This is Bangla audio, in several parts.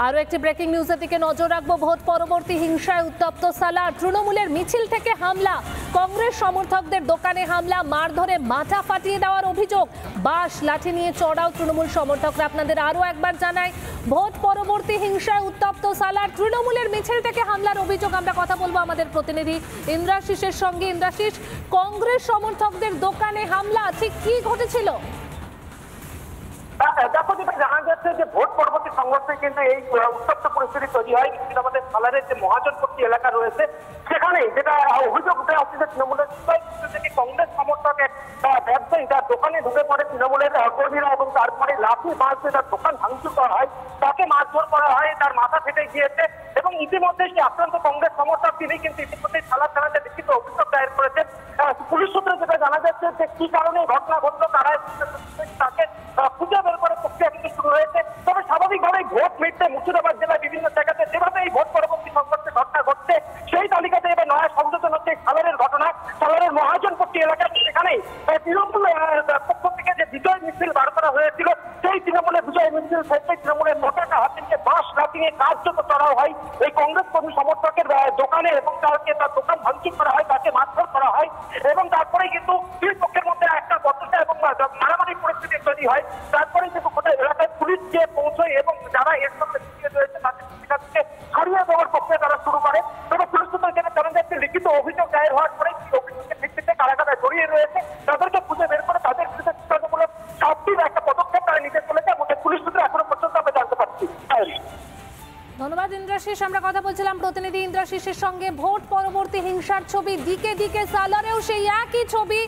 আরও একটি ব্রেকিং নিউজের দিকে নজর রাখবো। ভোট পরবর্তী হিংসায় উত্তপ্ত সালার। তৃণমূলের মিছিল থেকে হামলা, কংগ্রেস সমর্থকদের দোকানে হামলা, মারধরে মাথা ফাটিয়ে দেওয়ার অভিযোগ, বাঁশ লাঠি নিয়ে চড়াও তৃণমূল সমর্থকরা। আপনাদের আরও একবার জানাই, ভোট পরবর্তী হিংসায় উত্তপ্ত সালার, তৃণমূলের মিছিল থেকে হামলার অভিযোগ। আমরা কথা বলবো আমাদের প্রতিনিধি ইন্দ্রাশিসের সঙ্গে। ইন্দ্রাশিস, কংগ্রেস সমর্থকদের দোকানে হামলা, ঠিক কি ঘটেছিল? দেখো, যেটা জানা যাচ্ছে যে ভোট পরবর্তী সংঘর্ষে কিন্তু এই উত্তপ্ত পরিস্থিতি তৈরি হয়। আমাদের সালারের যে মহাজনপট্টি এলাকা রয়েছে সেখানে যেটা অভিযোগ উঠে আসছে যে তৃণমূলের থেকে কংগ্রেস সমর্থকের ব্যবসায়ী তার দোকানে ঢুকে পড়ে তৃণমূলের কর্মীরা এবং তারপরে লাঠি বাঁশ দিয়ে তার দোকান ভাঙচুর করা হয়, তাকে মারধর করা হয়, তার মাথা ফেটে গিয়েছে এবং ইতিমধ্যে সেই আক্রান্ত কংগ্রেস সমর্থক তিনি কিন্তু ইতিমধ্যে সালার থানাতে লিখিত অভিযোগ দায়ের করেছেন। পুলিশ সূত্রে যেটা জানা যাচ্ছে যে কি কারণে ঘটনা ঘটলো তারা তাকে খুঁজে বের করে প্রক্রিয়া কিন্তু শুরু হয়েছে। তবে স্বাভাবিকভাবেই ভোট মিটতে মুর্শিদাবাদ জেলায় বিভিন্ন জায়গাতে যেভাবে এই ভোট পরবর্তী সংঘর্ষের ঘটনা ঘটছে সেই তালিকাতে এবার নয়া সংযোজন হচ্ছে সালারের ঘটনা। সালারের মহাজনপট্টি এলাকায় সেখানেই তৃণমূল পক্ষ থেকে যে বিজয় মিছিল বার করা হয়েছিল সেই তৃণমূলের বিজয় মিছিল থেকে তৃণমূলের পতাকা হাতে নিয়ে বাঁশ লাঠি নিয়ে কার্যত চড়াও হয় এই কংগ্রেস কর্মী সমর্থকের দোকানে এবং তাকে তার দোকান ভাঙচুর করা হয়, তাকে মারধর করা হয় এবং তারপরে কিন্তু দুই পক্ষের মধ্যে একটা বচসা এবং মারামারি পরিস্থিতি তৈরি হয়। তারপরে কিন্তু গোটা এলাকায় পুলিশ গিয়ে পৌঁছয় এবং যারা এর সঙ্গে যুক্ত রয়েছে তাদের থেকে ছাড়িয়ে দেওয়ার প্রক্রিয়া তারা শুরু করে। তবে পুলিশ সূত্রে যেটা জানা যাচ্ছে লিখিত অভিযোগ দায়ের হওয়ার পরে অভিযোগের ভিত্তিতে কারাগারে জড়িয়ে রয়েছে তাদেরকে খুঁজে বের করে তাদের বিরুদ্ধে শিক্ষামূলক শাস্তির একটা পদক্ষেপ তারা নিতে চলেছে এবং পুলিশ সূত্রে এখনো পর্যন্ত আমরা জানতে পারছি। ধন্যবাদ ইন্দ্রাশিস। আমরা কথা বলছিলাম প্রতিনিধি ইন্দ্রাশিসের সঙ্গে। ভোট পরবর্তী হিংসার ছবি, দিকে দিকে সালারেও সেই একই ছবি।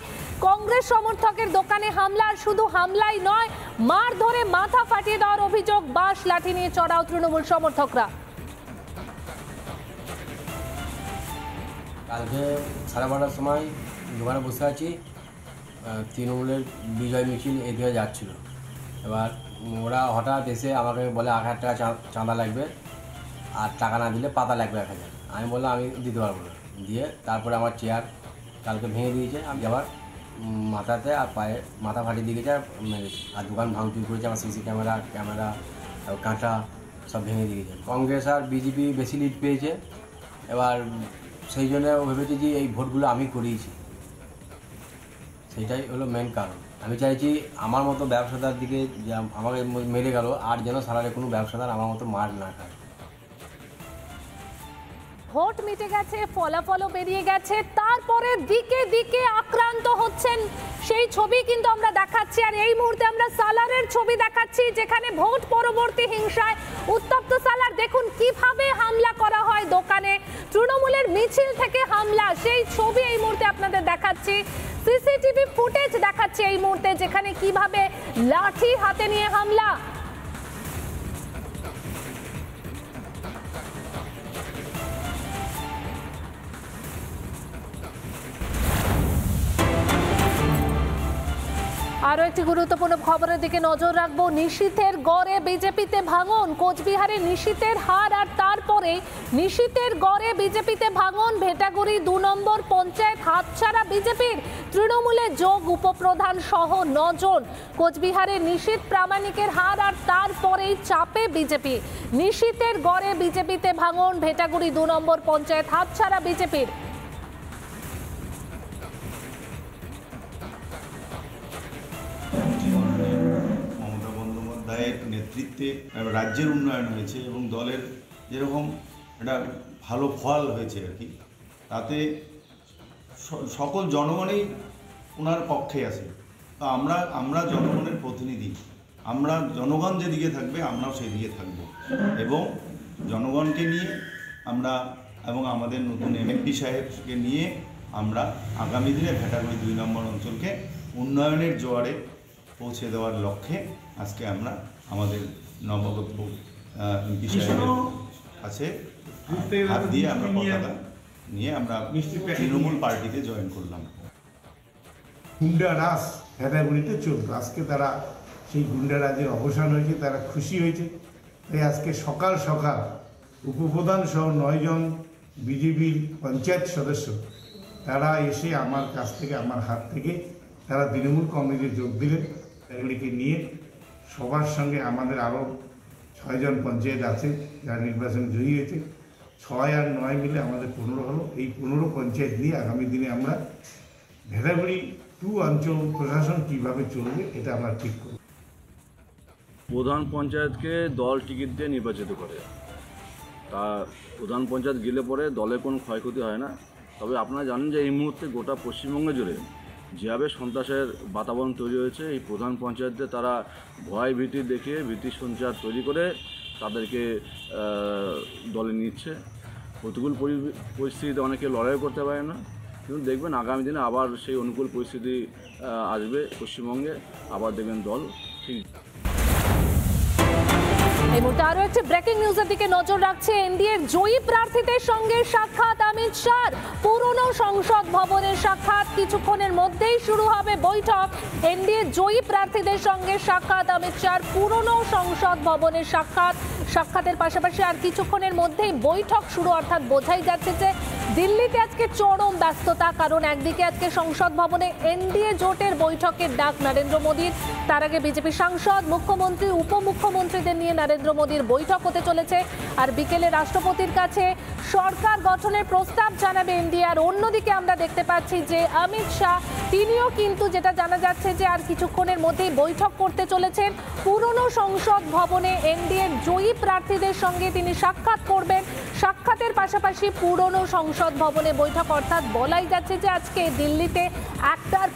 কংগ্রেস সমর্থকের দোকানে হামলা, আর শুধু হামলাই নয়, মার ধরে মাথা ফাটিয়ে দেওয়ার অভিযোগ, বাঁশ লাঠি নিয়ে চড়াও তৃণমূল সমর্থকরা। কালকে 12:30টার সময় দোকানে বসে আছি, তৃণমূলের বিজয় মিছিল এদিকে যাচ্ছিল। এবার ওরা হঠাৎ এসে আমাকে বলে 1,000 টাকা চাঁদা লাগবে, আর টাকা না দিলে পাতা লাগবে 1,000। আমি বললাম আমি দিতে পারবো না। দিয়ে তারপরে আমার চেয়ার কালকে ভেঙে দিয়েছে, আমি আবার মাথাতে আর পায়ে মাথা ফাটিয়ে দিয়ে গেছে আর দোকান ভাঙচুর করেছে। আমার সিসি ক্যামেরা কাঁটা সব ভেঙে দিয়েছে। কংগ্রেস আর বিজেপি বেশি লিড পেয়েছে, এবার সেই জন্য ভেবেছি যে এই ভোটগুলো আমি করিয়েছি, সেটাই হলো মেন কারণ। আমি চাইছি আমার মতো ব্যবসাদার দিকে যে আমাকে মেরে গেল আর যেন সালারে কোনো ব্যবসাদার আমার মতো মার না খায়। ভোট মিটে গেছে, ফলাফলও বেরিয়ে গেছে, তারপরে দিকে দিকে আক্রান্ত হচ্ছেন সেই ছবি কিন্তু আমরা দেখাচ্ছি। আর এই মুহূর্তে আমরা সালারের ছবি দেখাচ্ছি, যেখানে ভোট পরবর্তী হিংসায় উত্তপ্ত সালার। দেখুন কিভাবে হামলা করা হয় দোকানে, তৃণমূলের মিছিল থেকে হামলা, সেই ছবি এই মুহূর্তে আপনাদের দেখাচ্ছি। সিসিটিভি ফুটেজ দেখাচ্ছে এই মুহূর্তে, যেখানে কিভাবে লাঠি হাতে নিয়ে হামলা। আরও একটি গুরুত্বপূর্ণ খবরের দিকে নজর রাখবো। নিশীথের গড়ে বিজেপিতে ভাঙন, কোচবিহারে নিশীথের হার আর তারপরে নিশীথের গড়ে বিজেপিতে ভাঙন। ভেটাগুড়ি 2 নম্বর পঞ্চায়েত হাতছাড়া বিজেপির, তৃণমূলে যোগ উপপ্রধান সহ 9 জন। কোচবিহারে নিশীথ প্রামাণিকের হার আর তারপরেই চাপে বিজেপি। নিশীথের গড়ে বিজেপিতে ভাঙন, ভেটাগুড়ি 2 নম্বর পঞ্চায়েত হাতছাড়া বিজেপির। নেতৃত্বে রাজ্যের উন্নয়ন হয়েছে এবং দলের যেরকম একটা ভালো ফল হয়েছে আর কি, তাতে সকল জনগণই ওনার পক্ষে আছে। তো আমরা জনগণের প্রতিনিধি, আমরা জনগণ যেদিকে থাকবে আমরাও সেই দিকে থাকব এবং জনগণকে নিয়ে আমরা এবং আমাদের নতুন এমপি সাহেবকে নিয়ে আমরা আগামী দিনে ভেটাগুড়ি 2 নম্বর অঞ্চলকে উন্নয়নের জোয়ারে পৌঁছে দেওয়ার লক্ষ্যে আজকে আমরা আমাদের নবগত এমপি সাহেবের কাছে হাত দিয়ে আমরা পতাকা নিয়ে আমরা তৃণমূল পার্টিতে জয়েন করলাম। গুন্ডা রাজ ভেটাগুড়িতে চলত, আজকে তারা সেই গুন্ডা রাজের অবসান হয়েছে, তারা খুশি হয়েছে। তাই আজকে সকাল সকাল উপপ্রধান সহ 9 জন বিজেপির পঞ্চায়েত সদস্য তারা এসে আমার কাছ থেকে, আমার হাত থেকে তারা তৃণমূল কংগ্রেসে যোগ দিলেন। এগুলিকে নিয়ে সবার সঙ্গে আমাদের আরও 6জন পঞ্চায়েত আছে যারা নির্বাচন জয়ী হয়েছে। 6 আর 9 মিলে আমাদের 15 হলো। এই 15 পঞ্চায়েত নিয়ে আগামী দিনে আমরা ভেড়াগুড়ি 2 অঞ্চল প্রশাসন কীভাবে চলবে এটা আমরা ঠিক করব। প্রধান পঞ্চায়েতকে দল টিকিট দিয়ে নির্বাচিত করে, তা প্রধান পঞ্চায়েত গেলে পরে দলের কোনো ক্ষয়ক্ষতি হয় না। তবে আপনারা জানেন যে এই মুহূর্তে গোটা পশ্চিমবঙ্গে জুড়ে যেভাবে সন্ত্রাসের বাতাবরণ তৈরি হয়েছে, এই প্রধান পঞ্চায়েতে তারা ভয় ভীতি দেখিয়ে ভীতি সঞ্চার তৈরি করে তাদেরকে দলে নিচ্ছে। প্রতিকূল পরিস্থিতিতে অনেকে লড়াই করতে পারে না, কিন্তু দেখবেন আগামী দিনে আবার সেই অনুকূল পরিস্থিতি আসবে পশ্চিমবঙ্গে, আবার দেখবেন দল ঠিক। এই মুহূর্তে আরো একটি ব্রেকিং নিউজের দিকে নজর রাখছে। এনডিএর জয়ী প্রার্থীদের সঙ্গে সাক্ষাৎ অমিত শাহর। পুরনো সংসদ ভবনের সাক্ষাৎ, কিছুক্ষণের মধ্যেই শুরু হবে বৈঠক। এনডিএর জয়ী প্রার্থীদের সঙ্গে সাক্ষাৎ অমিত শাহর, পুরনো সংসদ ভবনের সাক্ষাতের পাশাপাশি আর কিছুক্ষণের মধ্যেই বৈঠক শুরু, অর্থাৎ বোঝাই যাচ্ছে যে দিল্লিতে আজকে চরম ব্যস্ততা। কারণ একদিকে আজকে সংসদ ভবনে এনডিএ জোটের বৈঠকের ডাক নরেন্দ্র মোদীর, তার আগে বিজেপি সাংসদ, মুখ্যমন্ত্রী, উপমুখ্যমন্ত্রীদের নিয়ে নরেন্দ্র মোদীর বৈঠক হতে চলেছে। আর বিকেলে রাষ্ট্রপতির কাছে সরকার গঠনের প্রস্তাব জানাবে এনডিএ। আর অন্যদিকে আমরা দেখতে পাচ্ছি যে অমিত শাহ তিনিও কিন্তু যেটা জানা যাচ্ছে যে আর কিছুক্ষণের মধ্যেই বৈঠক করতে চলেছেন। পুরনো সংসদ ভবনে এনডিএর জয়ী প্রার্থীদের সঙ্গে তিনি সাক্ষাৎ করবেন। সাক্ষাতের পাশাপাশি পুরনো সংসদ ভবনে বৈঠক, অর্থাৎ বলাই যাচ্ছে যে আজকে দিল্লিতে একটার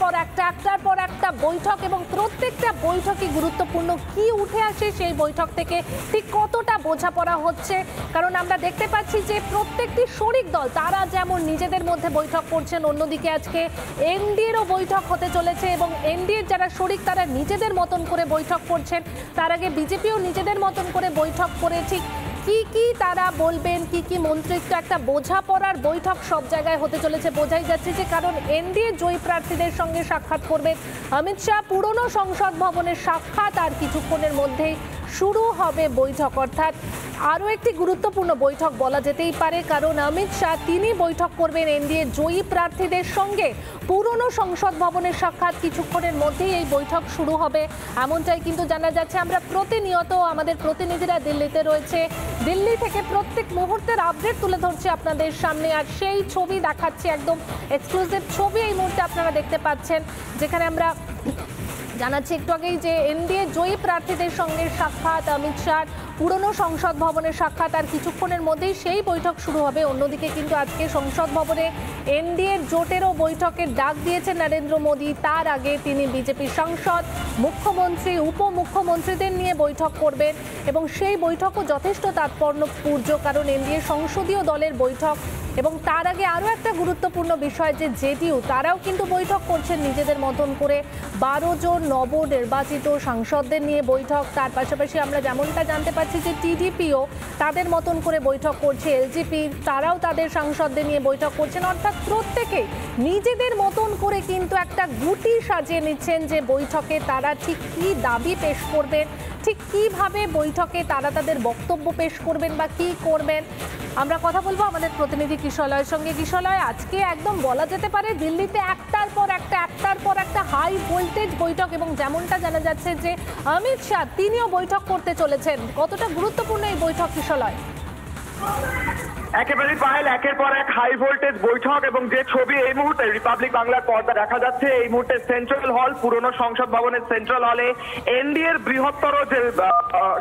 পর একটা বৈঠক, এবং প্রত্যেকটা বৈঠকই গুরুত্বপূর্ণ। কি উঠে আসে সেই বৈঠক থেকে, ঠিক কতটা বোঝাপড়া হচ্ছে। কারণ আমরা দেখতে পাচ্ছি যে প্রত্যেকটি শরিক দল তারা যেমন নিজেদের মধ্যে বৈঠক করছেন, অন্যদিকে আজকে এনডিএরও বৈঠক হতে চলেছে এবং এনডিএর যারা শরিক তারা নিজেদের মতন করে বৈঠক করছেন। তার আগে বিজেপিও নিজেদের মতন করে বৈঠক করে ঠিক কি তারা বলবেন, কি মন্ত্রিত্ব, একটা বোঝাপড়ার বৈঠক সব জায়গায় হতে চলেছে। বোঝাই যাচ্ছে যে কারণ এনডিএ জয়ী প্রার্থীদের সঙ্গে সাক্ষাৎ করবেন অমিত শাহ, পুরনো সংসদ ভবনের সাক্ষাৎ, আর কিছুক্ষণের মধ্যেই শুরু হবে বৈঠক। অর্থাৎ আরও একটি গুরুত্বপূর্ণ বৈঠক বলা যেতেই পারে, কারণ অমিত শাহ তিনি বৈঠক করবেন এনডিএ জয়ী প্রার্থীদের সঙ্গে। পুরনো সংসদ ভবনের সাক্ষাৎ, কিছুক্ষণের মধ্যেই এই বৈঠক শুরু হবে এমনটাই কিন্তু জানা যাচ্ছে। আমরা প্রতিনিয়ত আমাদের প্রতিনিধিরা দিল্লিতে রয়েছে, দিল্লি থেকে প্রত্যেক মুহূর্তের আপডেট তুলে ধরছে আপনাদের সামনে, আর সেই ছবি দেখাচ্ছে, একদম এক্সক্লুসিভ ছবি এই মুহূর্তে আপনারা দেখতে পাচ্ছেন, যেখানে আমরা জানাচ্ছি একটু আগেই যে এনডিএ জয়ী প্রার্থীদের সঙ্গে সাক্ষাৎ অমিত শাহ, পুরনো সংসদ ভবনের সাক্ষাৎ, আর কিছুক্ষণের মধ্যেই সেই বৈঠক শুরু হবে। অন্যদিকে কিন্তু আজকে সংসদ ভবনে এনডিএর জোটেরও বৈঠকের ডাক দিয়েছেন নরেন্দ্র মোদী। তার আগে তিনি বিজেপি সাংসদ, মুখ্যমন্ত্রী, উপমুখ্যমন্ত্রীদের নিয়ে বৈঠক করবেন এবং সেই বৈঠকও যথেষ্ট তাৎপর্যপূর্ণ, কারণ এনডিএ সংসদীয় দলের বৈঠক। এবং তার আগে আরও একটা গুরুত্বপূর্ণ বিষয় যে জেডিইউ তারাও কিন্তু বৈঠক করছেন নিজেদের মতন করে, 12 জন নবনির্বাচিত সাংসদদের নিয়ে বৈঠক। তার পাশাপাশি আমরা যেমনটা জানতে পারছি যে টিডিপিও তাদের মতন করে বৈঠক করছে, এলজেপি তারাও তাদের সাংসদদের নিয়ে বৈঠক করছেন। অর্থাৎ প্রত্যেকে নিজেদের মতন করে কিন্তু একটা গুটি সাজিয়ে নিচ্ছেন যে বৈঠকে তারা ঠিক কী দাবি পেশ করবেন, ঠিক কিভাবে বৈঠকে তারা তাদের বক্তব্য পেশ করবেন বা কি করবেন। আমরা কথা বলবো আমাদের প্রতিনিধি কিশলয়ের সঙ্গে। কিশলয়, আজকে একদম বলা যেতে পারে দিল্লিতে একটার পর একটা হাই ভোল্টেজ বৈঠক, এবং যেমনটা জানা যাচ্ছে যে অমিত শাহ তিনিও বৈঠক করতে চলেছেন। কতটা গুরুত্বপূর্ণ এই বৈঠক কিশলয়? একেবারে পায়েল, একের পর এক হাই ভোল্টেজ বৈঠক, এবং যে ছবি এই মুহূর্তে রিপাবলিক বাংলার পর্দা দেখা যাচ্ছে, এই মুহূর্তে সেন্ট্রাল হল, পুরনো সংসদ ভবনের সেন্ট্রাল হলে এনডিএর বৃহত্তর যে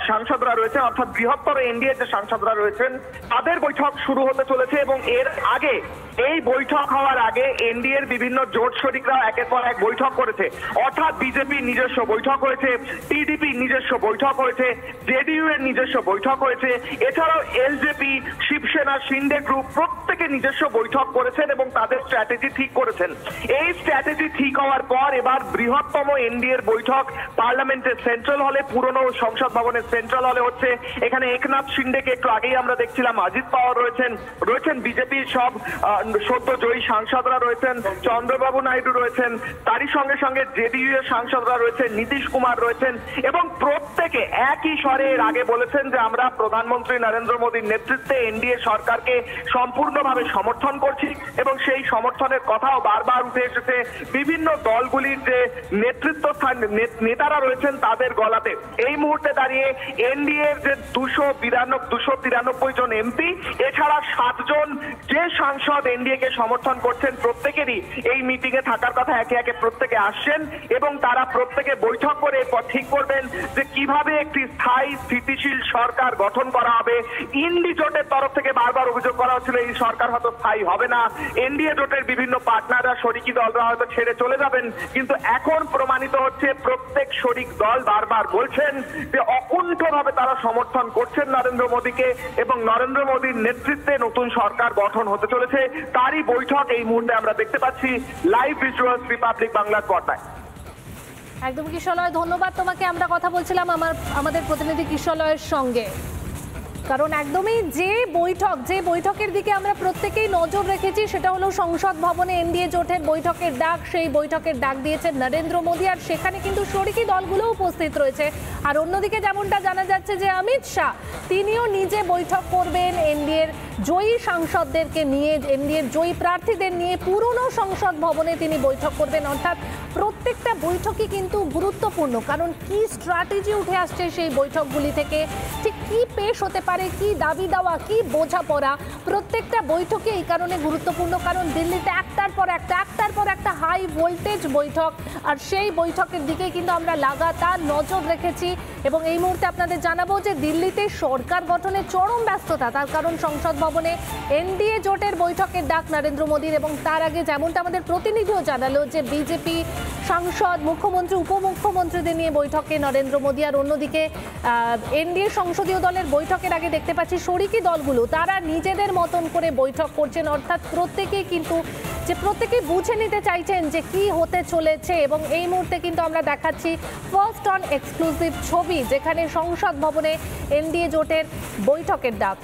সাংসদরা রয়েছে, অর্থাৎ বৃহত্তর এনডিএর যে সাংসদরা রয়েছেন তাদের বৈঠক শুরু হতে চলেছে। এবং এর আগে, এই বৈঠক হওয়ার আগে এনডিএর বিভিন্ন জোট শরিকরা একের পর এক বৈঠক করেছে। অর্থাৎ বিজেপির নিজস্ব বৈঠক হয়েছে, টিডিপির নিজস্ব বৈঠক হয়েছে, জেডিইউ এর নিজস্ব বৈঠক হয়েছে, এছাড়াও এলজেপি, শিবসেনা, শিন্ডে গ্রুপ প্রত্যেকে নিজস্ব বৈঠক করেছেন এবং তাদের স্ট্র্যাটেজি ঠিক করেছেন। এই স্ট্র্যাটেজি ঠিক হওয়ার পর এবার বৃহত্তম এনডিএর বৈঠক পার্লামেন্টের সেন্ট্রাল হলে, পুরনো সংসদ ভবনের সেন্ট্রাল হলে হচ্ছে। এখানে একনাথ শিন্ডেকে একটু আগেই আমরা দেখছিলাম, অজিত পাওয়ার রয়েছেন বিজেপির সব সদ্য জয়ী সাংসদরা রয়েছেন, চন্দ্রবাবু নাইডু রয়েছেন, তারই সঙ্গে সঙ্গে জেডিইউ এর সাংসদরা রয়েছেন, নীতিশ কুমার রয়েছেন, এবং প্রত্যেকে একই স্বরে এর আগে বলেছেন যে আমরা প্রধানমন্ত্রী নরেন্দ্র মোদীর নেতৃত্বে এনডিএ সরকারকে সম্পূর্ণ পূর্ণভাবে সমর্থন করছি এবং সেই সমর্থনের কথাও বারবার উঠে এসেছে বিভিন্ন দলগুলির যে নেতৃত্বস্থান নেতারা রয়েছেন তাদের গলাতে। এই মুহূর্তে দাঁড়িয়ে এনডিএর যে 293 জন এমপি এছাড়া 7 জন যে সাংসদ এনডিএ কে সমর্থন করছেন প্রত্যেকেরই এই মিটিং এ থাকার কথা, একে একে প্রত্যেকে আসছেন এবং তারা প্রত্যেকে বৈঠক করে এরপর ঠিক করবেন যে কিভাবে একটি স্থায়ী স্থিতিশীল সরকার গঠন করা হবে। ইন্ডি জোটের তরফ থেকে বারবার অভিযোগ করা হচ্ছিল এই সরকার হয়তো স্থায়ী হবে না, এনডিএ জোটের বিভিন্ন পার্টনাররা শরিকি দলরা হয়তো ছেড়ে চলে যাবেন, কিন্তু এখন প্রমাণিত হচ্ছে প্রত্যেক শরিক দল বারবার বলছেন যে অকুণ্ঠভাবে তারা সমর্থন করছেন নরেন্দ্র মোদীকে এবং নরেন্দ্র মোদীর নেতৃত্বে নতুন সরকার গঠন হতে চলেছে। তারই বৈঠক এই মুহূর্তে আমরা দেখতে পাচ্ছি লাইভ ভিজুয়ালস রিপাবলিক বাংলার পর্দায়। একদম কিশলয়, ধন্যবাদ তোমাকে। আমরা কথা বলছিলাম আমাদের প্রতিনিধি কিশলয়ের সঙ্গে, কারণ একদমই যে বৈঠকের দিকে আমরা প্রত্যেকেই নজর রেখেছি সেটা হলো সংসদ ভবনে এনডিএ জোটের বৈঠকের ডাক। সেই বৈঠকের ডাক দিয়েছেন নরেন্দ্র মোদী, আর সেখানে কিন্তু শরিকি দলগুলো উপস্থিত রয়েছে। আর অন্যদিকে যেমনটা জানা যাচ্ছে যে অমিত শাহ তিনিও নিজে বৈঠক করবেন এনডিএর জয়ী সাংসদদেরকে নিয়ে, এনডিএর জয়ী প্রার্থীদের নিয়ে পুরনো সংসদ ভবনে তিনি বৈঠক করবেন। অর্থাৎ প্রত্যেকটা বৈঠকই কিন্তু গুরুত্বপূর্ণ, কারণ কি স্ট্র্যাটেজি উঠে আসছে সেই বৈঠকগুলি থেকে, ঠিক কি পেশ হতে পারে, কি দাবি দেওয়া, কি বোঝাপড়া, প্রত্যেকটা বৈঠকে এই কারণে গুরুত্বপূর্ণ কারণ দিল্লিতে একটার পর একটা হাই ভোল্টেজ বৈঠক, আর সেই বৈঠকের দিকে কিন্তু আমরা লাগাতার নজর রেখেছি। এবং এই মুহূর্তে আপনাদের জানাবো যে দিল্লিতে সরকার গঠনে চরম ব্যস্ততা, তার কারণ সংসদ ভবনে এনডিএ জোটের বৈঠকের ডাক নরেন্দ্র মোদীর। এবং তার আগে যেমনটা আমাদের প্রতিনিধিও জানালো যে বিজেপি সাংসদ, মুখ্যমন্ত্রী, উপমুখ্যমন্ত্রীদের নিয়ে বৈঠকে নরেন্দ্র মোদী। আর অন্যদিকে এনডিএ সংসদীয় দলের বৈঠকের আগে দেখতে পাচ্ছি শরিকি দলগুলো তারা নিজেদের মতন করে বৈঠক করছেন। অর্থাৎ প্রত্যেকেই কিন্তু প্রত্যেকেই বুঝে নিতে চাইছেন যে কি হতে চলেছে। এবং এই মুহূর্তে কিন্তু আমরা দেখাচ্ছি ফার্স্ট অন এক্সক্লুসিভ ছবি, যেখানে সংসদ ভবনে এনডিএ জোটের বৈঠকের ডাক।